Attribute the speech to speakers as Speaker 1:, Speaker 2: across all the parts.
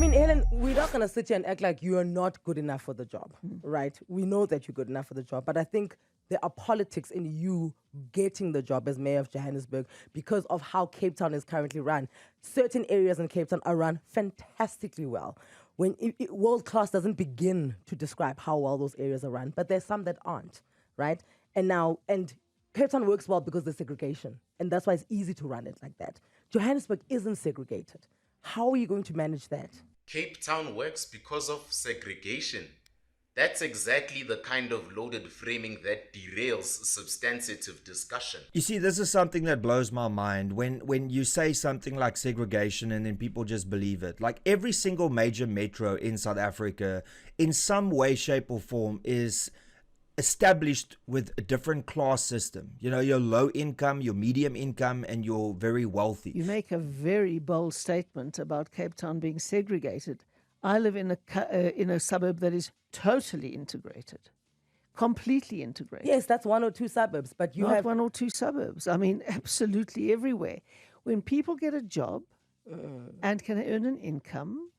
Speaker 1: mean, Helen, we're not going to sit here and act like you are not good enough for the job, right? We know that you're good enough for the job, but I think there are politics in you getting the job as mayor of Johannesburg because of how Cape Town is currently run. Certain areas in Cape Town are run fantastically well. When world class doesn't begin to describe how well those areas are run, but there's some that aren't, right? And Cape Town works well because there's segregation, and that's why it's easy to run it like that. Johannesburg isn't segregated. How are you going to manage that?
Speaker 2: Cape Town works because of segregation. That's exactly the kind of loaded framing that derails substantive discussion.
Speaker 3: You see, this is something that blows my mind when you say something like segregation and then people just believe it. Like every single major metro in South Africa, in some way, shape or form, is established with a different class system. You know, your low income, your medium income, and your very wealthy.
Speaker 4: You make a very bold statement about Cape Town being segregated. I live in a suburb that is totally integrated, completely integrated.
Speaker 1: Yes, that's one or two suburbs, but you
Speaker 4: Not
Speaker 1: have
Speaker 4: one or two suburbs. I mean, absolutely everywhere. When people get a job and can earn an income,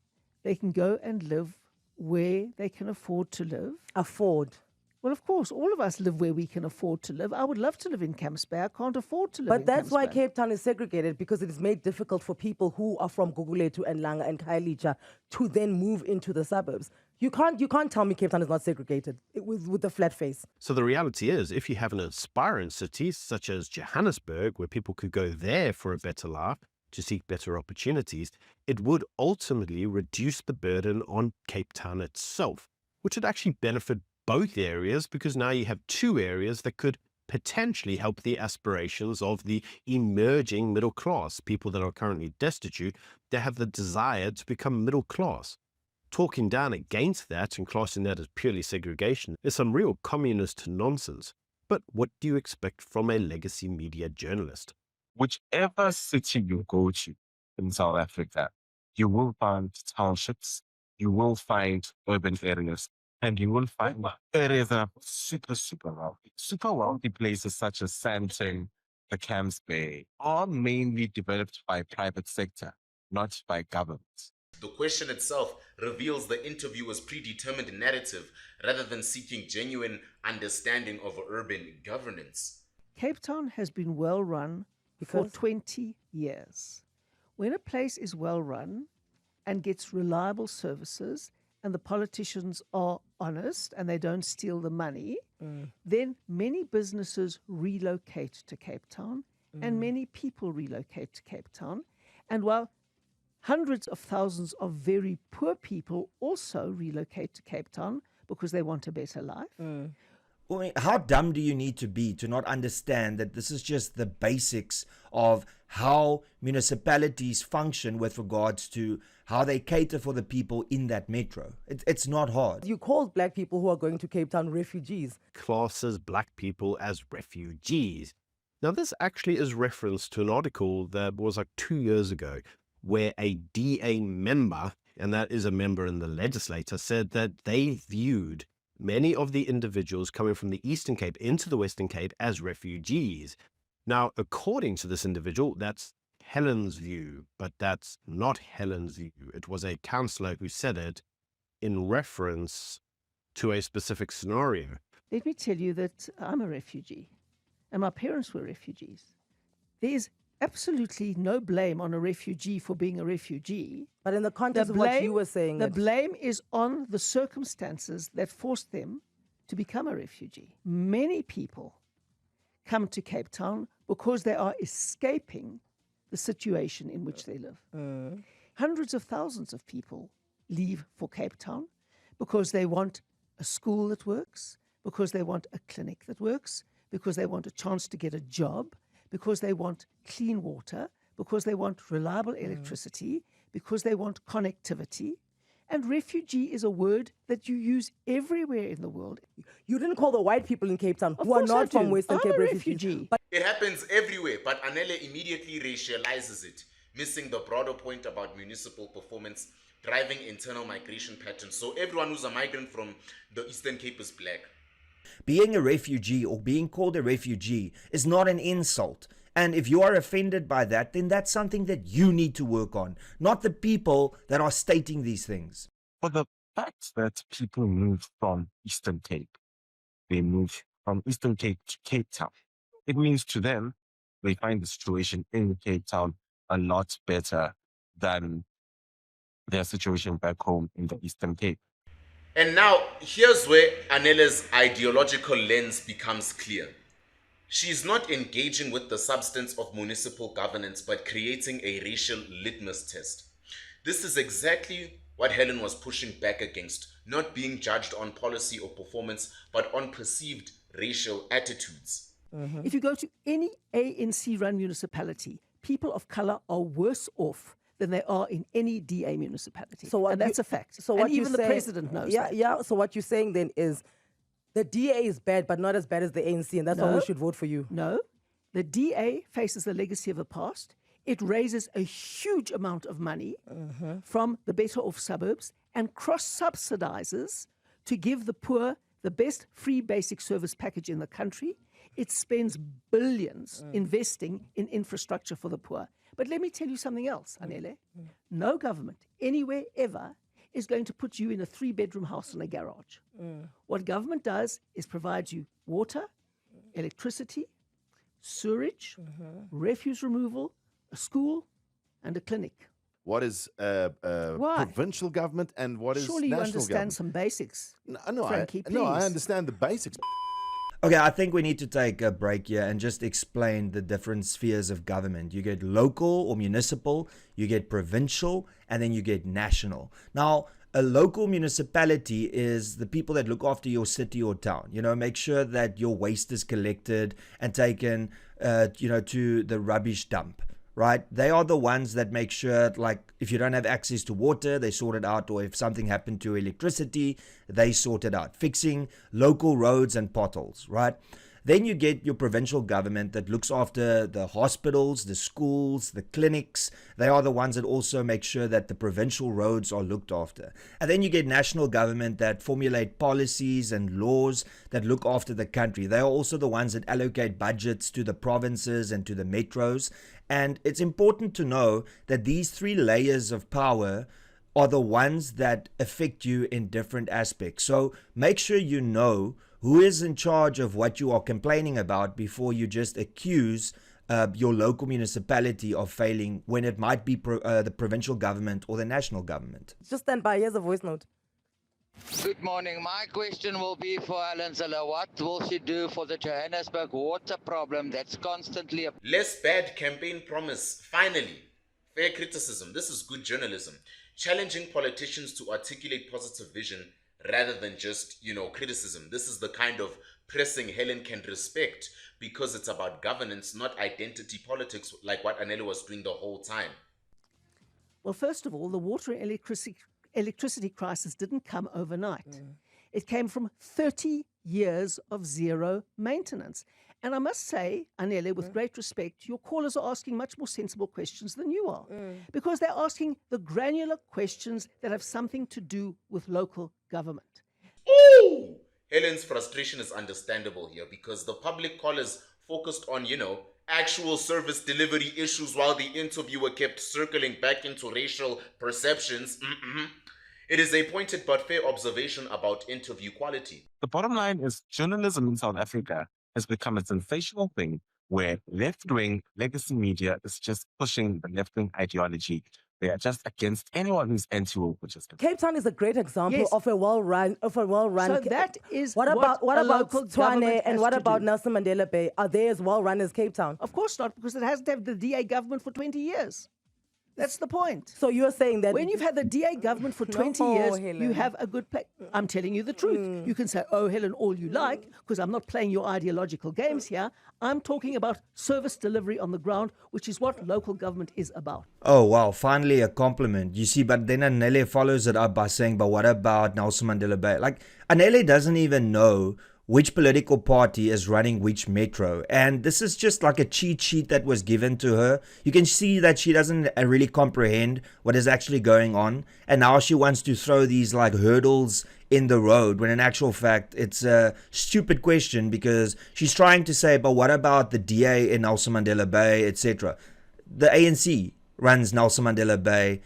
Speaker 4: they can go and live where they can afford to live.
Speaker 1: afford.
Speaker 4: Well, of course, all of us live where we can afford to live. I would love to live in Camps Bay. I can't afford to live in
Speaker 1: But that's
Speaker 4: Camps
Speaker 1: why
Speaker 4: Bay.
Speaker 1: Cape Town is segregated, because it is made difficult for people who are from Gugulethu and Langa and Khayelitsha to then move into the suburbs. You can't tell me Cape Town is not segregated with the flat face.
Speaker 5: So the reality is, if you have an aspirant city such as Johannesburg, where people could go there for a better life, to seek better opportunities, it would ultimately reduce the burden on Cape Town itself, which would actually benefit both areas, because now you have two areas that could potentially help the aspirations of the emerging middle class, people that are currently destitute, that have the desire to become middle class. Talking down against that and classing that as purely segregation is some real communist nonsense. But what do you expect from a legacy media journalist?
Speaker 6: Whichever city you go to in South Africa, you will find townships, you will find urban areas, and you will find areas that are super wealthy. Super wealthy places such as Sandton, the Camps Bay, are mainly developed by private sector, not by government.
Speaker 2: The question itself reveals the interviewer's predetermined narrative rather than seeking genuine understanding of urban governance.
Speaker 4: Cape Town has been well run for
Speaker 1: Because?
Speaker 4: 20 years. When a place is well run and gets reliable services, and the politicians are honest and they don't steal the money, then many businesses relocate to Cape Town and many people relocate to Cape Town. And while hundreds of thousands of very poor people also relocate to Cape Town because they want a better life.
Speaker 3: I mean, how dumb do you need to be to not understand that this is just the basics of how municipalities function with regards to how they cater for the people in that metro? It's not hard.
Speaker 1: You called black people who are going to Cape Town refugees.
Speaker 5: Classes black people as refugees. Now, this actually is reference to an article that was like 2 years ago, where a DA member, and that is a member in the legislature, said that they viewed many of the individuals coming from the Eastern Cape into the Western Cape as refugees. Now, according to this individual, that's Helen's view, but that's not Helen's view. It was a councillor who said it in reference to a specific scenario.
Speaker 4: Let me tell you that I'm a refugee and my parents were refugees. There is absolutely no blame on a refugee for being a refugee.
Speaker 1: But in the context of what you were saying,
Speaker 4: the blame is on the circumstances that forced them to become a refugee. Many people come to Cape Town because they are escaping the situation in which they live. Hundreds of thousands of people leave for Cape Town because they want a school that works, because they want a clinic that works, because they want a chance to get a job, because they want clean water, because they want reliable electricity, because they want connectivity. And refugee is a word that you use everywhere in the world.
Speaker 1: you didn't call the white people in Cape Town who are
Speaker 4: course I
Speaker 1: not from
Speaker 4: do.
Speaker 1: Western
Speaker 4: I'm
Speaker 1: Cape
Speaker 4: a
Speaker 1: refugees.
Speaker 4: refugee.
Speaker 1: But
Speaker 2: It happens everywhere, but Anele immediately racializes it, missing the broader point about municipal performance driving internal migration patterns. So everyone who's a migrant from the Eastern Cape is black.
Speaker 3: Being a refugee or being called a refugee is not an insult. And if you are offended by that, then that's something that you need to work on, not the people that are stating these things.
Speaker 6: For the fact that people move from Eastern Cape, they move from Eastern Cape to Cape Town. It means to them, they find the situation in Cape Town a lot better than their situation back home in the Eastern Cape.
Speaker 2: And now, here's where Anele's ideological lens becomes clear. She's not engaging with the substance of municipal governance, but creating a racial litmus test. This is exactly what Helen was pushing back against, not being judged on policy or performance, but on perceived racial attitudes.
Speaker 4: If you go to any ANC-run municipality, people of color are worse off than they are in any DA municipality. And that's a fact.
Speaker 1: So what
Speaker 4: and even
Speaker 1: you're
Speaker 4: the
Speaker 1: saying,
Speaker 4: president knows
Speaker 1: yeah,
Speaker 4: that.
Speaker 1: Yeah, so what you're saying then is the DA is bad, but not as bad as the ANC, and that's why we should vote for you.
Speaker 4: No, the DA faces the legacy of the past. It raises a huge amount of money from the better off suburbs and cross-subsidizes to give the poor the best free basic service package in the country. It spends billions investing in infrastructure for the poor. But let me tell you something else, Anele. No government anywhere ever is going to put you in a 3-bedroom house in a garage. What government does is provides you water, electricity, sewerage, refuse removal, a school, and a clinic.
Speaker 7: What is
Speaker 4: Why?
Speaker 7: provincial government and what is
Speaker 4: Surely you
Speaker 7: national
Speaker 4: understand
Speaker 7: government?
Speaker 4: some basics.
Speaker 7: No,
Speaker 4: Frankie,
Speaker 7: I
Speaker 4: please.
Speaker 7: understand the basics.
Speaker 3: Okay, I think we need to take a break here and just explain the different spheres of government. You get local or municipal, you get provincial, and then you get national. Now, a local municipality is the people that look after your city or town. You know, make sure that your waste is collected and taken, to the rubbish dump. Right? They are the ones that make sure, like, if you don't have access to water, they sort it out, or if something happened to electricity, they sort it out, fixing local roads and potholes, right? Then you get your provincial government that looks after the hospitals, the schools, the clinics. They are the ones that also make sure that the provincial roads are looked after. And then you get national government that formulate policies and laws that look after the country. They are also the ones that allocate budgets to the provinces and to the metros. And it's important to know that these 3 layers of power are the ones that affect you in different aspects. So make sure you know who is in charge of what you are complaining about before you just accuse your local municipality of failing when it might be the provincial government or the national government.
Speaker 1: Just stand by. Here's a voice note.
Speaker 8: Good morning. My question will be for Helen Zille. What will she do for the Johannesburg water problem that's constantly...
Speaker 2: Less bad campaign promise. Finally, fair criticism. This is good journalism. Challenging politicians to articulate positive vision rather than just, criticism. This is the kind of pressing Helen can respect because it's about governance, not identity politics like what Anele was doing the whole time.
Speaker 4: Well, first of all, the water and electricity crisis didn't come overnight. It came from 30 years of zero maintenance. And I must say, Anele, with great respect, your callers are asking much more sensible questions than you are. Because they're asking the granular questions that have something to do with local government.
Speaker 2: Ooh! Helen's frustration is understandable here because the public callers focused on, actual service delivery issues while the interviewer kept circling back into racial perceptions. It is a pointed but fair observation about interview quality.
Speaker 6: The bottom line is journalism in South Africa has become a sensational thing where left-wing legacy media is just pushing the left-wing ideology. They are just against anyone who's anti-war.
Speaker 1: Cape Town is a great example
Speaker 4: Yes.
Speaker 1: of a well-run.
Speaker 4: So that is
Speaker 1: what about
Speaker 4: a local
Speaker 1: Tshwane
Speaker 4: government
Speaker 1: and
Speaker 4: has
Speaker 1: what
Speaker 4: to
Speaker 1: about
Speaker 4: do.
Speaker 1: Nelson Mandela Bay? Are they as well-run as Cape Town?
Speaker 4: Of course not, because it hasn't had the DA government for 20 years. That's the point.
Speaker 1: So you're saying that
Speaker 4: When you've had the DA government for 20
Speaker 1: No,
Speaker 4: years,
Speaker 1: Helen.
Speaker 4: you have a good place. I'm telling you the truth. You can say, oh, Helen, all you like, because I'm not playing your ideological games here. I'm talking about service delivery on the ground, which is what local government is about.
Speaker 3: Oh, wow. Finally, a compliment. You see, but then Anele follows it up by saying, but what about Nelson Mandela Bay? Like, Anele doesn't even know which political party is running which metro. And this is just like a cheat sheet that was given to her. You can see that she doesn't really comprehend what is actually going on. And now she wants to throw these like hurdles in the road, when in actual fact it's a stupid question, because she's trying to say, but what about the DA in Nelson Mandela Bay, etc. The ANC runs Nelson Mandela Bay.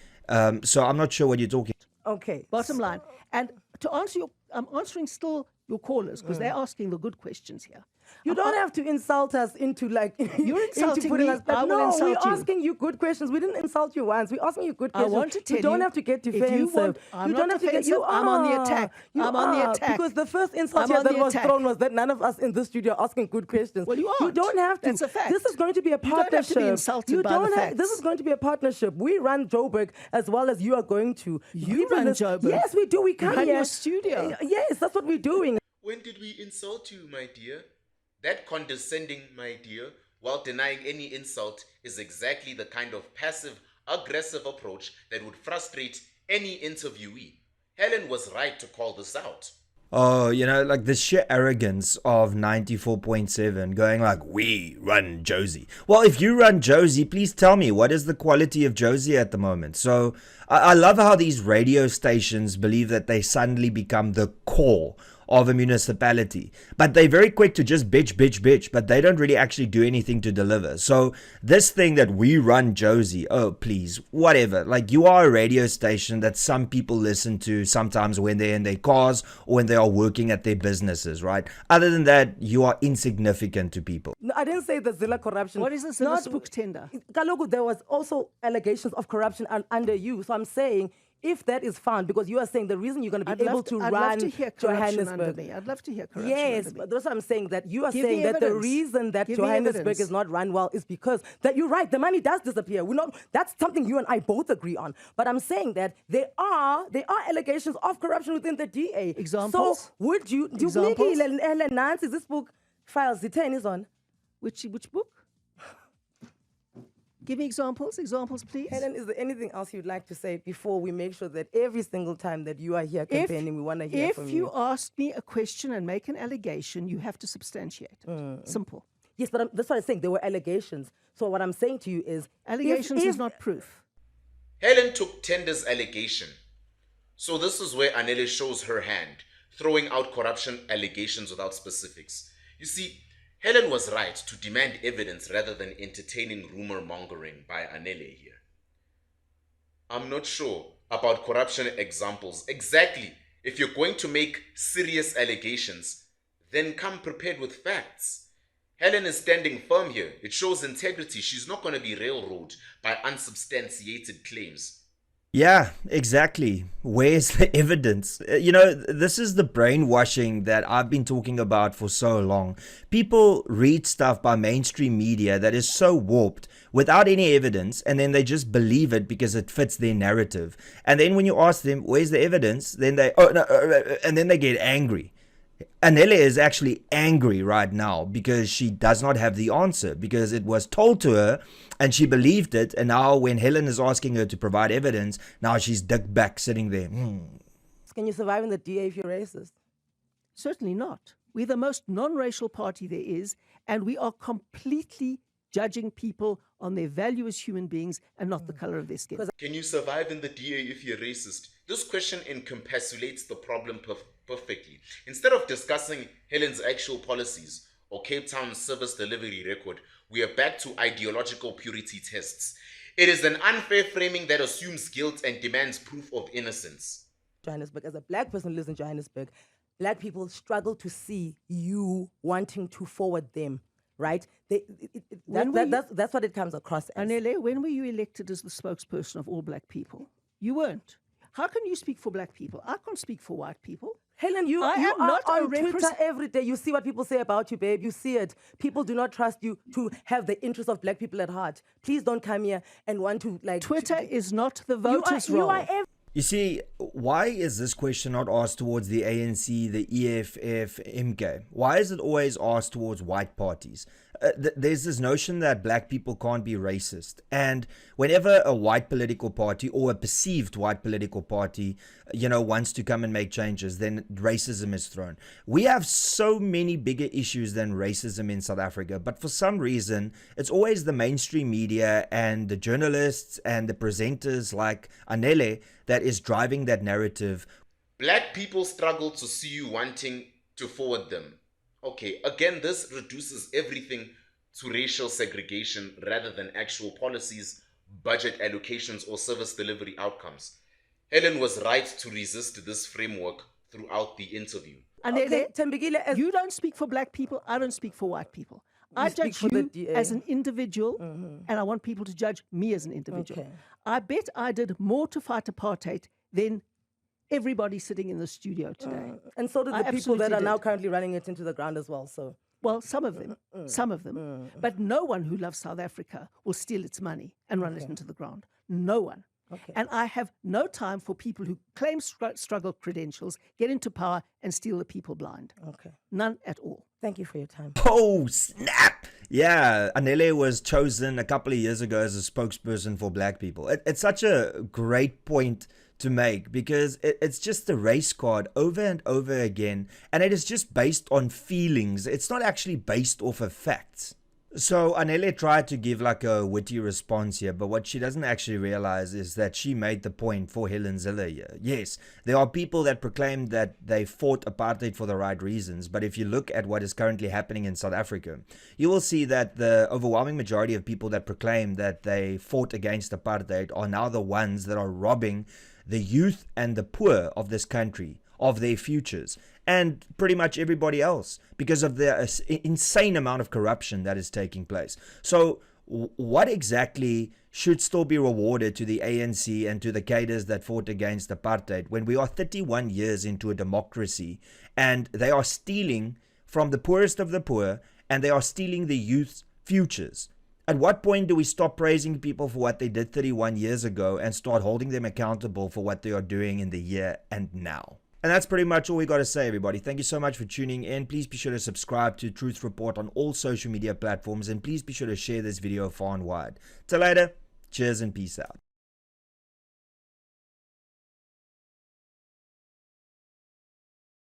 Speaker 3: So I'm not sure what you're talking.
Speaker 1: Okay.
Speaker 4: Bottom line. And to answer I'm answering still your callers, because they're asking the good questions here.
Speaker 1: You don't have to insult us into like
Speaker 4: You're insulting
Speaker 1: into putting
Speaker 4: me,
Speaker 1: us back.
Speaker 4: I will
Speaker 1: No,
Speaker 4: insult
Speaker 1: we're
Speaker 4: you.
Speaker 1: asking you good questions. We didn't insult you once. We're asking you good
Speaker 4: I
Speaker 1: questions.
Speaker 4: want to tell
Speaker 1: you don't
Speaker 4: you,
Speaker 1: have to get
Speaker 4: if you
Speaker 1: defensive.
Speaker 4: want- I'm
Speaker 1: you
Speaker 4: not
Speaker 1: don't have to get.
Speaker 4: defensive,
Speaker 1: You
Speaker 4: I'm on the attack.
Speaker 1: You
Speaker 4: I'm on the
Speaker 1: are,
Speaker 4: attack.
Speaker 1: because the first insult
Speaker 4: I'm
Speaker 1: here
Speaker 4: on
Speaker 1: that
Speaker 4: the
Speaker 1: was
Speaker 4: attack.
Speaker 1: thrown was that none of us in this studio are asking good questions.
Speaker 4: Well, you
Speaker 1: You
Speaker 4: aren't.
Speaker 1: don't have to.
Speaker 4: That's a fact.
Speaker 1: This is going to be a
Speaker 4: You don't have to
Speaker 1: partnership.
Speaker 4: be insulted
Speaker 1: You
Speaker 4: by the
Speaker 1: don't have.
Speaker 4: facts.
Speaker 1: This is going to be a partnership. We run Joburg as well as you are going to.
Speaker 4: You run Joburg.
Speaker 1: Yes, we do. We come
Speaker 4: run
Speaker 1: here.
Speaker 4: your studio.
Speaker 1: Yes, that's what we're doing.
Speaker 2: When did we insult you, my dear? That condescending, my dear, while denying any insult, is exactly the kind of passive-aggressive approach that would frustrate any interviewee. Helen was right to call this out.
Speaker 3: Oh, you know, like the sheer arrogance of 94.7 going like, we run Josie. Well, if you run Josie, please tell me, what is the quality of Josie at the moment? So I love how these radio stations believe that they suddenly become the core of a municipality, but they're very quick to just bitch, but they don't really actually do anything to deliver. So this thing that we run Josie, oh please, whatever, like you are a radio station that some people listen to sometimes when they're in their cars or when they are working at their businesses, right? Other than that, you are insignificant to people.
Speaker 1: No, I didn't say the Zille corruption.
Speaker 4: What is the Zille
Speaker 1: Not-
Speaker 4: spook tender?
Speaker 1: Kaloku, there was also allegations of corruption under you. So I'm saying, if that is found, because you are saying the reason you're going to be able to
Speaker 4: I'd
Speaker 1: run
Speaker 4: love to hear corruption under
Speaker 1: Johannesburg.
Speaker 4: me. I'd love to hear corruption
Speaker 1: Yes,
Speaker 4: under me.
Speaker 1: but that's what I'm saying, that you are
Speaker 4: Give
Speaker 1: saying
Speaker 4: me
Speaker 1: that the
Speaker 4: evidence.
Speaker 1: reason that
Speaker 4: Give me
Speaker 1: Johannesburg
Speaker 4: evidence.
Speaker 1: is not run well is because that you're right, the money does disappear. That's something you and I both agree on. But I'm saying that there are allegations of corruption within the DA.
Speaker 4: Examples?
Speaker 1: So would you
Speaker 4: Examples?
Speaker 1: Nancy, this book files the 10 is on.
Speaker 4: Which book? Give me examples, please.
Speaker 1: Helen, is there anything else you'd like to say before we make sure that every single time that you are here campaigning, we want to hear from you?
Speaker 4: If you ask me a question and make an allegation, you have to substantiate it. Simple.
Speaker 1: Yes, but that's what I'm saying. There were allegations. So what I'm saying to you is...
Speaker 4: Allegations
Speaker 1: if-
Speaker 4: is not proof.
Speaker 2: Helen took Tender's allegation. So this is where Anele shows her hand, throwing out corruption allegations without specifics. You see, Helen was right to demand evidence rather than entertaining rumor mongering by Anele here. I'm not sure about corruption examples. Exactly. If you're going to make serious allegations, then come prepared with facts. Helen is standing firm here. It shows integrity. She's not going to be railroaded by unsubstantiated claims.
Speaker 3: Yeah, exactly. Where's the evidence? You know, this is the brainwashing that I've been talking about for so long. People read stuff by mainstream media that is so warped without any evidence, and then they just believe it because it fits their narrative. And then when you ask them, where's the evidence? Then they, and then they get angry. Anele is actually angry right now because she does not have the answer, because it was told to her and she believed it, and now when Helen is asking her to provide evidence, now she's ducked back sitting there.
Speaker 1: Can you survive in the DA if you're racist?
Speaker 4: Certainly not. We're the most non-racial party there is, and we are completely judging people on their value as human beings and not the color of their skin.
Speaker 2: Can you survive in the DA if you're racist? This question encapsulates the problem perfectly. Instead of discussing Helen's actual policies or Cape Town's service delivery record, we are back to ideological purity tests. It is an unfair framing that assumes guilt and demands proof of innocence.
Speaker 1: Johannesburg, as a black person who lives in Johannesburg, black people struggle to see you wanting to forward them, right? That's what it comes across as.
Speaker 4: Anele, when were you elected as the spokesperson of all black people? You weren't. How can you speak for black people? I can't speak for white people.
Speaker 1: Helen, you
Speaker 4: I
Speaker 1: are
Speaker 4: am not a
Speaker 1: on Twitter every day. You see what people say about you, babe. You see it. People do not trust you to have the interests of black people at heart. Please don't come here and want to like...
Speaker 4: Twitter is not the voters' role.
Speaker 3: You see, why is this question not asked towards the ANC, the EFF, MK? Why is it always asked towards white parties? there's this notion that black people can't be racist. And whenever a white political party or a perceived white political party, wants to come and make changes, then racism is thrown. We have so many bigger issues than racism in South Africa. But for some reason, it's always the mainstream media and the journalists and the presenters like Anele that is driving that narrative.
Speaker 2: Black people struggle to see you wanting to forward them. Okay, again, this reduces everything to racial segregation rather than actual policies, budget allocations, or service delivery outcomes. Helen was right to resist this framework throughout the interview.
Speaker 4: Anele,
Speaker 1: Okay, Thembekile,
Speaker 4: you don't speak for black people. I don't speak for white people. I
Speaker 1: speak
Speaker 4: judge
Speaker 1: for the
Speaker 4: you
Speaker 1: DA.
Speaker 4: as an individual, and I want people to judge me as an individual.
Speaker 1: Okay.
Speaker 4: I bet I did more to fight apartheid than everybody sitting in the studio today.
Speaker 1: and so did
Speaker 4: I
Speaker 1: the people that
Speaker 4: absolutely
Speaker 1: are now
Speaker 4: did.
Speaker 1: currently running it into the ground as well. So
Speaker 4: Well, some of them. But no one who loves South Africa will steal its money and run it into the ground. No one.
Speaker 1: Okay.
Speaker 4: And I have no time for people who claim struggle credentials, get into power, and steal the people blind.
Speaker 1: okay,
Speaker 4: None at all.
Speaker 1: thank you for your time.
Speaker 3: Oh, snap! Yeah, Anele was chosen a couple of years ago as a spokesperson for black people. It's such a great point to make because it's just the race card over and over again, and it is just based on feelings. It's not actually based off of facts. So Anele tried to give like a witty response here, but what she doesn't actually realize is that she made the point for Helen Zille here. Yes, there are people that proclaim that they fought apartheid for the right reasons, but if you look at what is currently happening in South Africa, you will see that the overwhelming majority of people that proclaim that they fought against apartheid are now the ones that are robbing the youth and the poor of this country of their futures, and pretty much everybody else, because of the insane amount of corruption that is taking place. So what exactly should still be rewarded to the ANC and to the cadres that fought against apartheid when we are 31 years into a democracy and they are stealing from the poorest of the poor and they are stealing the youth's futures? At what point do we stop praising people for what they did 31 years ago and start holding them accountable for what they are doing in the here and now? And that's pretty much all we got to say, everybody. Thank you so much for tuning in. Please be sure to subscribe to Truth Report on all social media platforms, and please be sure to share this video far and wide. Till later, cheers and peace out.